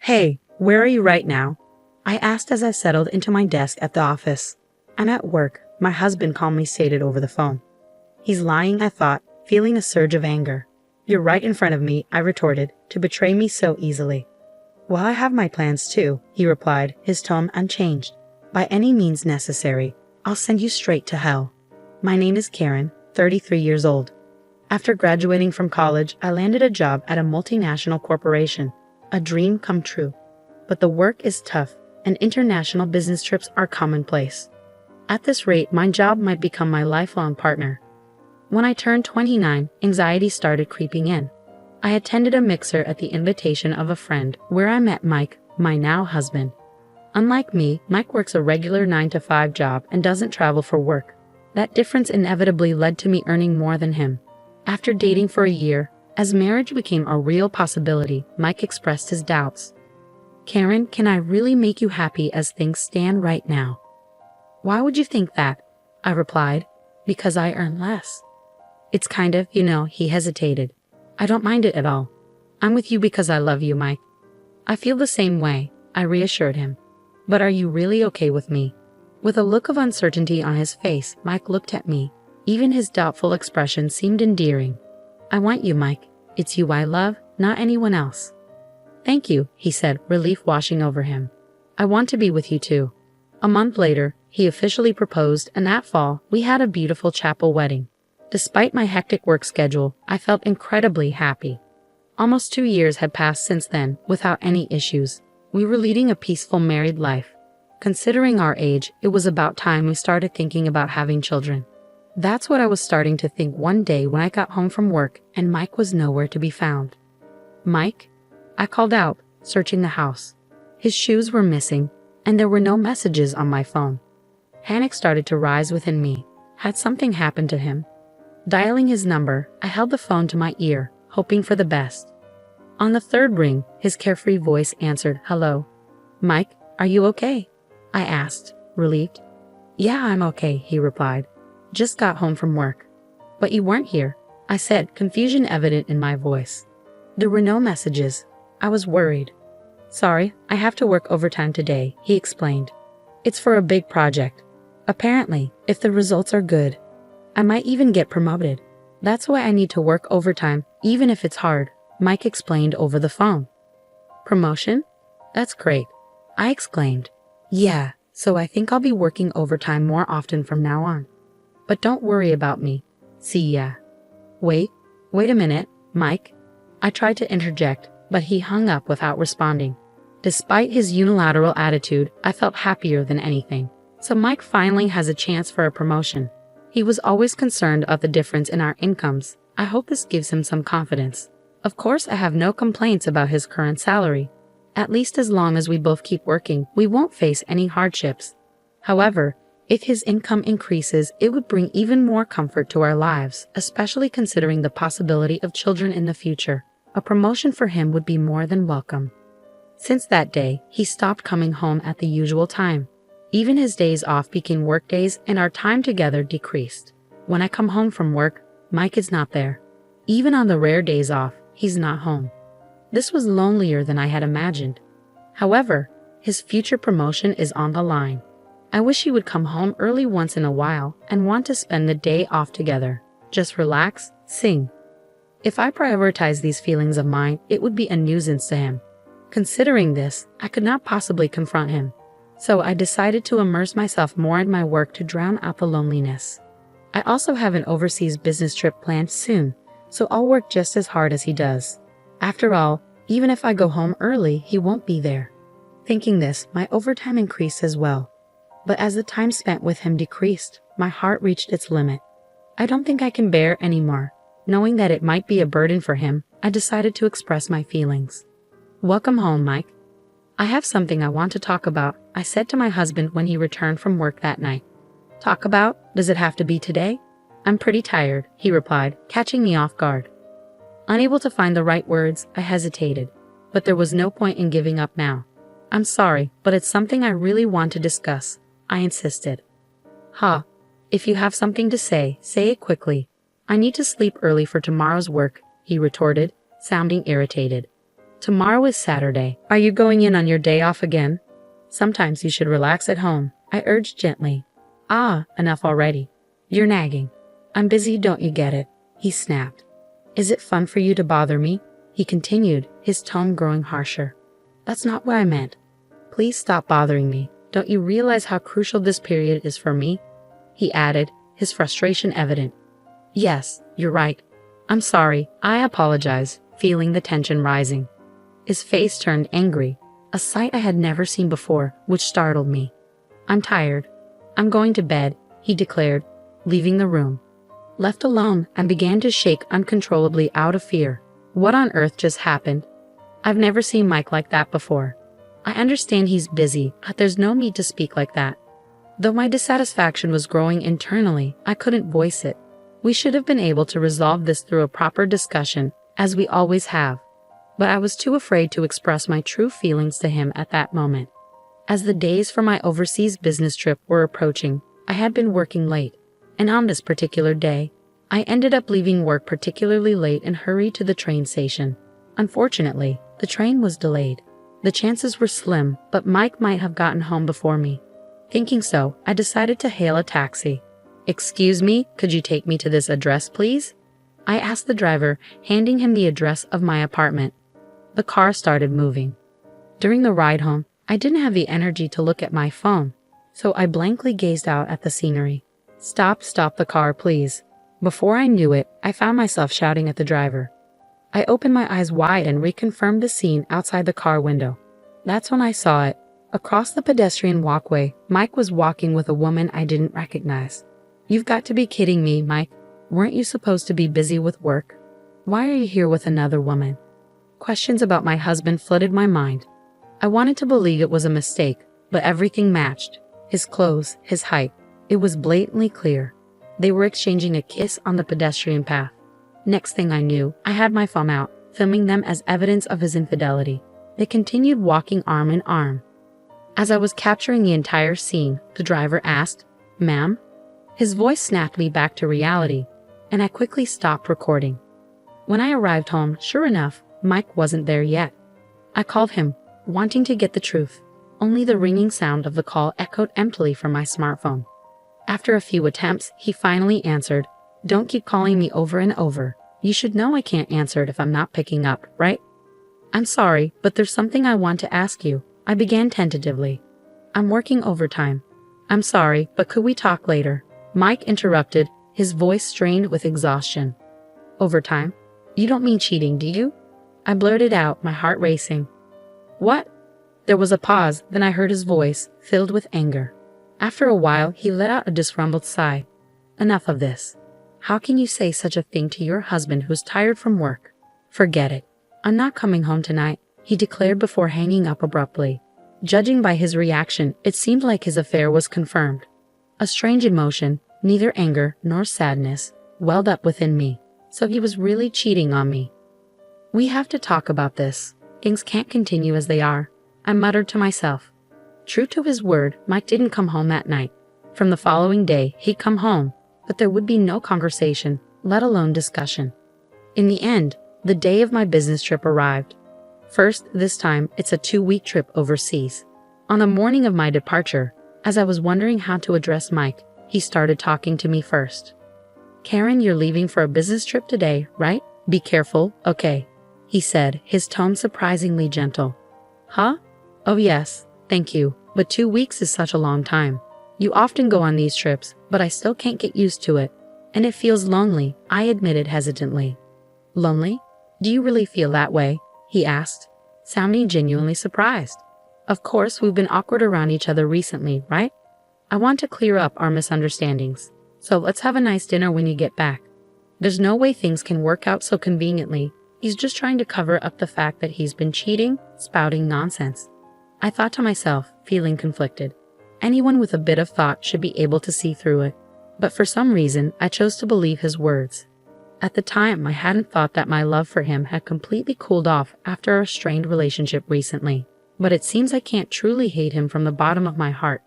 Hey, where are you right now? I asked as I settled into my desk at the office. I'm at work, my husband calmly stated over the phone. He's lying, I thought, feeling a surge of anger. You're right in front of me, I retorted, to betray me so easily. Well, I have my plans too, he replied, his tone unchanged. By any means necessary, I'll send you straight to hell. My name is Karen, 33 years old. After graduating from college, I landed a job at a multinational corporation. A dream come true. But the work is tough, and international business trips are commonplace. At this rate, my job might become my lifelong partner. When I turned 29, anxiety started creeping in. I attended a mixer at the invitation of a friend, where I met Mike, my now husband. Unlike me, Mike works a regular 9-to-5 job and doesn't travel for work. That difference inevitably led to me earning more than him. After dating for a year, as marriage became a real possibility, Mike expressed his doubts. Karen, can I really make you happy as things stand right now? Why would you think that? I replied. Because I earn less. It's kind of, he hesitated. I don't mind it at all. I'm with you because I love you, Mike. I feel the same way, I reassured him. But are you really okay with me? With a look of uncertainty on his face, Mike looked at me. Even his doubtful expression seemed endearing. I want you, Mike. It's you I love, not anyone else. Thank you, he said, relief washing over him. I want to be with you too. A month later, he officially proposed, and that fall, we had a beautiful chapel wedding. Despite my hectic work schedule, I felt incredibly happy. Almost 2 years had passed since then, without any issues. We were leading a peaceful married life. Considering our age, it was about time we started thinking about having children. That's what I was starting to think one day when I got home from work and Mike was nowhere to be found. Mike? I called out, searching the house. His shoes were missing, and there were no messages on my phone. Panic started to rise within me. Had something happened to him? Dialing his number, I held the phone to my ear, hoping for the best. On the third ring, his carefree voice answered, "Hello. Mike, are you okay?" I asked, relieved. "Yeah, I'm okay," he replied. "Just got home from work." "But you weren't here," I said, confusion evident in my voice. There were no messages. I was worried. "Sorry, I have to work overtime today," he explained. "It's for a big project. Apparently, if the results are good, I might even get promoted. That's why I need to work overtime, even if it's hard," Mike explained over the phone. "Promotion? That's great," I exclaimed. "Yeah, so I think I'll be working overtime more often from now on. But don't worry about me. See ya." Wait a minute, Mike." I tried to interject, but he hung up without responding. Despite his unilateral attitude, I felt happier than anything. So Mike finally has a chance for a promotion. He was always concerned about the difference in our incomes. I hope this gives him some confidence. Of course, I have no complaints about his current salary. At least as long as we both keep working, we won't face any hardships. However, if his income increases, it would bring even more comfort to our lives, especially considering the possibility of children in the future. A promotion for him would be more than welcome. Since that day, he stopped coming home at the usual time. Even his days off became work days and our time together decreased. When I come home from work, Mike is not there. Even on the rare days off, he's not home. This was lonelier than I had imagined. However, his future promotion is on the line. I wish he would come home early once in a while and want to spend the day off together. Just relax, sing. If I prioritize these feelings of mine, it would be a nuisance to him. Considering this, I could not possibly confront him. So I decided to immerse myself more in my work to drown out the loneliness. I also have an overseas business trip planned soon, so I'll work just as hard as he does. After all, even if I go home early, he won't be there. Thinking this, my overtime increased as well. But as the time spent with him decreased, my heart reached its limit. I don't think I can bear anymore. Knowing that it might be a burden for him, I decided to express my feelings. "Welcome home, Mike. I have something I want to talk about," I said to my husband when he returned from work that night. "Talk about? Does it have to be today?" "I'm pretty tired," he replied, catching me off guard. Unable to find the right words, I hesitated. But there was no point in giving up now. "I'm sorry, but it's something I really want to discuss," I insisted. If you have something to say it quickly. I need to sleep early for tomorrow's work," he retorted, sounding irritated. Tomorrow is Saturday. Are you going in on your day off again? Sometimes you should relax at home, I urged gently. Ah, enough already. You're nagging. I'm busy, don't you get it? He snapped. Is it fun for you to bother me? He continued, his tone growing harsher. That's not what I meant. Please stop bothering me. Don't you realize how crucial this period is for me? He added, his frustration evident. Yes, you're right. I'm sorry, I apologize, feeling the tension rising. His face turned angry, a sight I had never seen before, which startled me. I'm tired. I'm going to bed, he declared, leaving the room. Left alone, I began to shake uncontrollably out of fear. What on earth just happened? I've never seen Mike like that before. I understand he's busy, but there's no need to speak like that. Though my dissatisfaction was growing internally, I couldn't voice it. We should have been able to resolve this through a proper discussion, as we always have. But I was too afraid to express my true feelings to him at that moment. As the days for my overseas business trip were approaching, I had been working late, and on this particular day, I ended up leaving work particularly late and hurried to the train station. Unfortunately, the train was delayed. The chances were slim, but Mike might have gotten home before me. Thinking so, I decided to hail a taxi. Excuse me, could you take me to this address, please? I asked the driver, handing him the address of my apartment. The car started moving. During the ride home, I didn't have the energy to look at my phone, so I blankly gazed out at the scenery. Stop the car, please. Before I knew it, I found myself shouting at the driver. I opened my eyes wide and reconfirmed the scene outside the car window. That's when I saw it. Across the pedestrian walkway, Mike was walking with a woman I didn't recognize. You've got to be kidding me, Mike. Weren't you supposed to be busy with work? Why are you here with another woman? Questions about my husband flooded my mind. I wanted to believe it was a mistake, but everything matched. His clothes, his height. It was blatantly clear. They were exchanging a kiss on the pedestrian path. Next thing I knew, I had my phone out, filming them as evidence of his infidelity. They continued walking arm in arm. As I was capturing the entire scene, the driver asked, "Ma'am?" His voice snapped me back to reality, and I quickly stopped recording. When I arrived home, sure enough, Mike wasn't there yet. I called him, wanting to get the truth. Only the ringing sound of the call echoed emptily from my smartphone. After a few attempts, he finally answered. Don't keep calling me over and over. You should know I can't answer it if I'm not picking up, right? I'm sorry, but there's something I want to ask you. I began tentatively. I'm working overtime. I'm sorry, but could we talk later? Mike interrupted, his voice strained with exhaustion. Overtime? You don't mean cheating, do you? I blurted out, my heart racing. What? There was a pause, then I heard his voice, filled with anger. After a while, he let out a disgruntled sigh. Enough of this. How can you say such a thing to your husband who's tired from work? Forget it. I'm not coming home tonight, he declared before hanging up abruptly. Judging by his reaction, it seemed like his affair was confirmed. A strange emotion, neither anger nor sadness, welled up within me. So he was really cheating on me. We have to talk about this. Things can't continue as they are, I muttered to myself. True to his word, Mike didn't come home that night. From the following day, he'd come home, but there would be no conversation, let alone discussion. In the end, the day of my business trip arrived. First, this time, it's a 2-week trip overseas. On the morning of my departure, as I was wondering how to address Mike, he started talking to me first. Karen, you're leaving for a business trip today, right? Be careful, okay? He said, his tone surprisingly gentle. Huh? Oh yes, thank you, but 2 weeks is such a long time. You often go on these trips, but I still can't get used to it. And it feels lonely, I admitted hesitantly. Lonely? Do you really feel that way? He asked, sounding genuinely surprised. Of course, we've been awkward around each other recently, right? I want to clear up our misunderstandings. So let's have a nice dinner when you get back. There's no way things can work out so conveniently. He's just trying to cover up the fact that he's been cheating, spouting nonsense. I thought to myself, feeling conflicted. Anyone with a bit of thought should be able to see through it. But for some reason, I chose to believe his words. At the time, I hadn't thought that my love for him had completely cooled off after our strained relationship recently. But it seems I can't truly hate him from the bottom of my heart.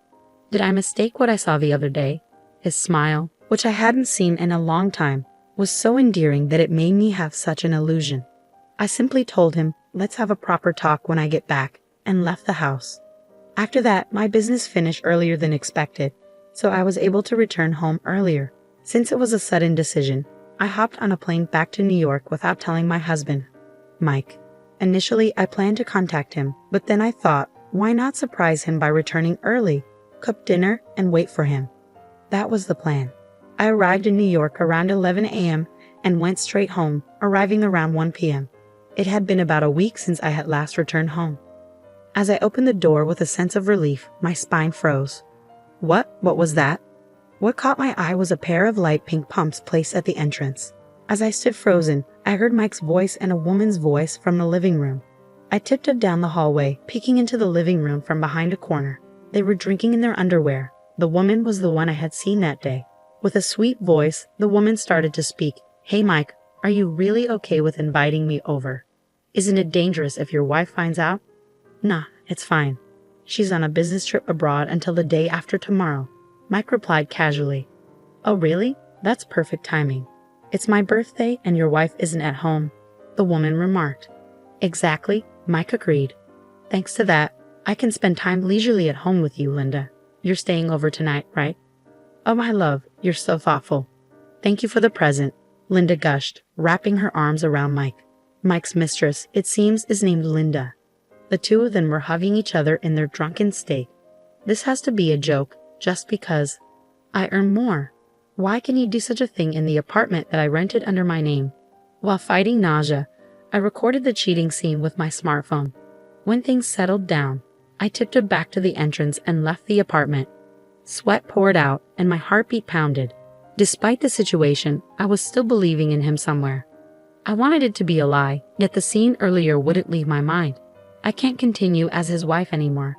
Did I mistake what I saw the other day? His smile, which I hadn't seen in a long time, was so endearing that it made me have such an illusion. I simply told him, let's have a proper talk when I get back, and left the house. After that, my business finished earlier than expected, so I was able to return home earlier. Since it was a sudden decision, I hopped on a plane back to New York without telling my husband, Mike. Initially, I planned to contact him, but then I thought, why not surprise him by returning early, cook dinner, and wait for him? That was the plan. I arrived in New York around 11 a.m. and went straight home, arriving around 1 p.m. It had been about a week since I had last returned home. As I opened the door with a sense of relief, my spine froze. What was that? What caught my eye was a pair of light pink pumps placed at the entrance. As I stood frozen, I heard Mike's voice and a woman's voice from the living room. I tiptoed down the hallway, peeking into the living room from behind a corner. They were drinking in their underwear. The woman was the one I had seen that day. With a sweet voice, the woman started to speak. Hey Mike, are you really okay with inviting me over? Isn't it dangerous if your wife finds out? Nah, it's fine. She's on a business trip abroad until the day after tomorrow. Mike replied casually. Oh really? That's perfect timing. It's my birthday and your wife isn't at home, the woman remarked. Exactly, Mike agreed. Thanks to that, I can spend time leisurely at home with you, Linda. You're staying over tonight, right? Oh my love, you're so thoughtful. Thank you for the present, Linda gushed, wrapping her arms around Mike. Mike's mistress, it seems, is named Linda. The two of them were hugging each other in their drunken state. This has to be a joke, just because. I earn more. Why can you do such a thing in the apartment that I rented under my name? While fighting nausea, I recorded the cheating scene with my smartphone. When things settled down, I tiptoed back to the entrance and left the apartment. Sweat poured out and my heartbeat pounded. Despite the situation, I was still believing in him somewhere. I wanted it to be a lie, yet the scene earlier wouldn't leave my mind. I can't continue as his wife anymore.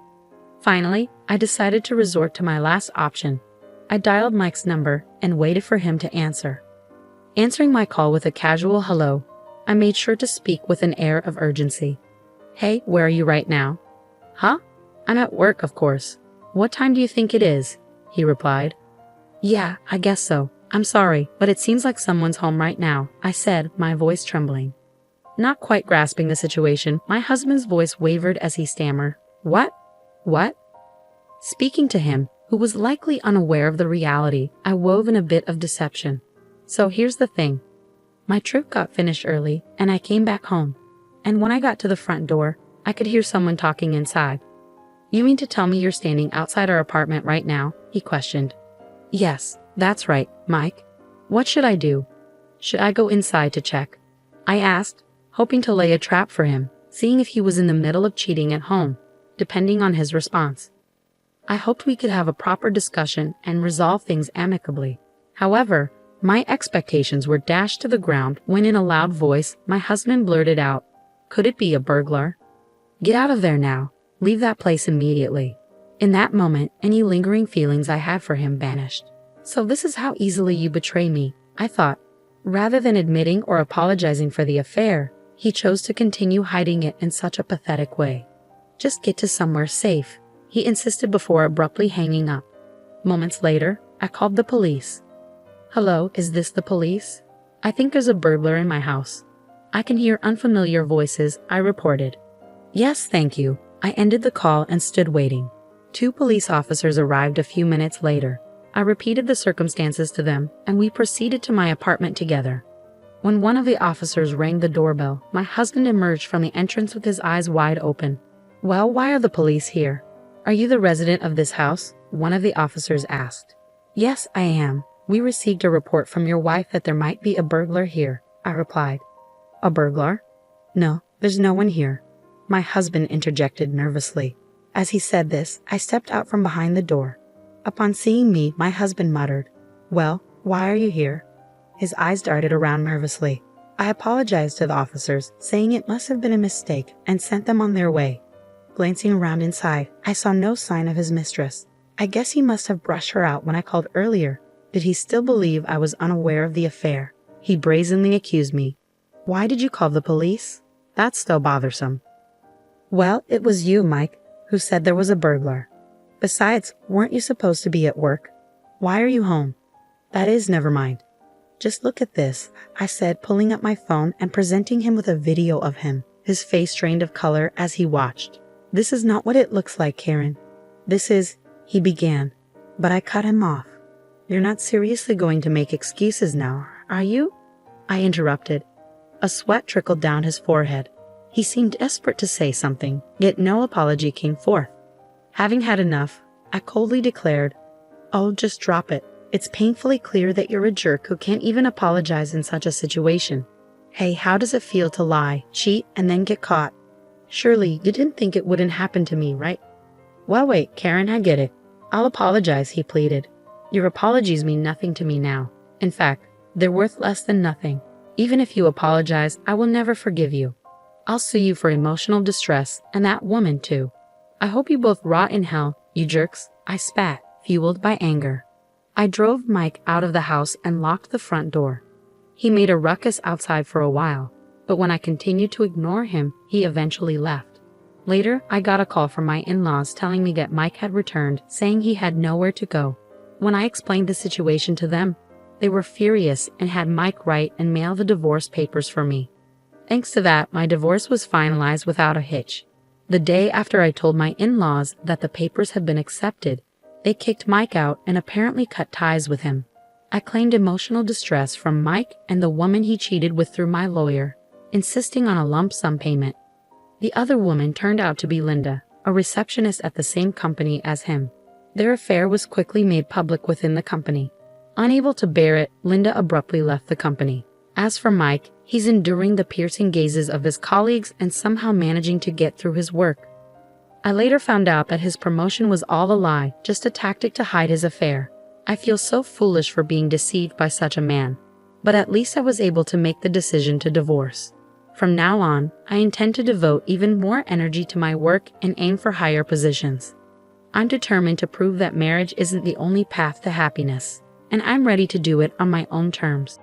Finally, I decided to resort to my last option. I dialed Mike's number and waited for him to answer. Answering my call with a casual hello, I made sure to speak with an air of urgency. Hey, where are you right now? Huh? I'm at work, of course. What time do you think it is? He replied. Yeah, I guess so. I'm sorry, but it seems like someone's home right now, I said, my voice trembling. Not quite grasping the situation, my husband's voice wavered as he stammered. What? What? Speaking to him, who was likely unaware of the reality, I wove in a bit of deception. So here's the thing. My trip got finished early, and I came back home. And when I got to the front door, I could hear someone talking inside. You mean to tell me you're standing outside our apartment right now? He questioned. Yes, that's right, Mike. What should I do? Should I go inside to check? I asked, hoping to lay a trap for him, seeing if he was in the middle of cheating at home, depending on his response. I hoped we could have a proper discussion and resolve things amicably. However, my expectations were dashed to the ground when in a loud voice, my husband blurted out, Could it be a burglar? Get out of there now. Leave that place immediately. In that moment, any lingering feelings I had for him vanished. So this is how easily you betray me, I thought. Rather than admitting or apologizing for the affair, he chose to continue hiding it in such a pathetic way. Just get to somewhere safe, he insisted before abruptly hanging up. Moments later, I called the police. Hello, is this the police? I think there's a burglar in my house. I can hear unfamiliar voices, I reported. Yes, thank you. I ended the call and stood waiting. 2 police officers arrived a few minutes later. I repeated the circumstances to them, and we proceeded to my apartment together. When one of the officers rang the doorbell, my husband emerged from the entrance with his eyes wide open. Well, why are the police here? Are you the resident of this house? One of the officers asked. Yes, I am. We received a report from your wife that there might be a burglar here, I replied. A burglar? No, there's no one here. My husband interjected nervously. As he said this, I stepped out from behind the door. Upon seeing me, my husband muttered, Well, why are you here? His eyes darted around nervously. I apologized to the officers, saying it must have been a mistake, and sent them on their way. Glancing around inside, I saw no sign of his mistress. I guess he must have brushed her out when I called earlier. Did he still believe I was unaware of the affair? He brazenly accused me. Why did you call the police? That's still bothersome. Well, it was you, Mike, who said there was a burglar. Besides, weren't you supposed to be at work? Why are you home? That is, never mind. Just look at this, I said, pulling up my phone and presenting him with a video of him, his face drained of color as he watched. This is not what it looks like, Karen. This is, he began, but I cut him off. You're not seriously going to make excuses now, are you? I interrupted. A sweat trickled down his forehead. He seemed desperate to say something, yet no apology came forth. Having had enough, I coldly declared, "Oh, just drop it. It's painfully clear that you're a jerk who can't even apologize in such a situation. Hey, how does it feel to lie, cheat, and then get caught? Surely you didn't think it wouldn't happen to me, right?" "Well, wait, Karen, I get it. I'll apologize," he pleaded. "Your apologies mean nothing to me now. In fact, they're worth less than nothing. Even if you apologize, I will never forgive you. I'll sue you for emotional distress, and that woman too. I hope you both rot in hell, you jerks," I spat, fueled by anger. I drove Mike out of the house and locked the front door. He made a ruckus outside for a while, but when I continued to ignore him, he eventually left. Later, I got a call from my in-laws telling me that Mike had returned, saying he had nowhere to go. When I explained the situation to them, they were furious and had Mike write and mail the divorce papers for me. Thanks to that, my divorce was finalized without a hitch. The day after I told my in-laws that the papers had been accepted, they kicked Mike out and apparently cut ties with him. I claimed emotional distress from Mike and the woman he cheated with through my lawyer, insisting on a lump sum payment. The other woman turned out to be Linda, a receptionist at the same company as him. Their affair was quickly made public within the company. Unable to bear it, Linda abruptly left the company. As for Mike, he's enduring the piercing gazes of his colleagues and somehow managing to get through his work. I later found out that his promotion was all a lie, just a tactic to hide his affair. I feel so foolish for being deceived by such a man. But at least I was able to make the decision to divorce. From now on, I intend to devote even more energy to my work and aim for higher positions. I'm determined to prove that marriage isn't the only path to happiness, and I'm ready to do it on my own terms.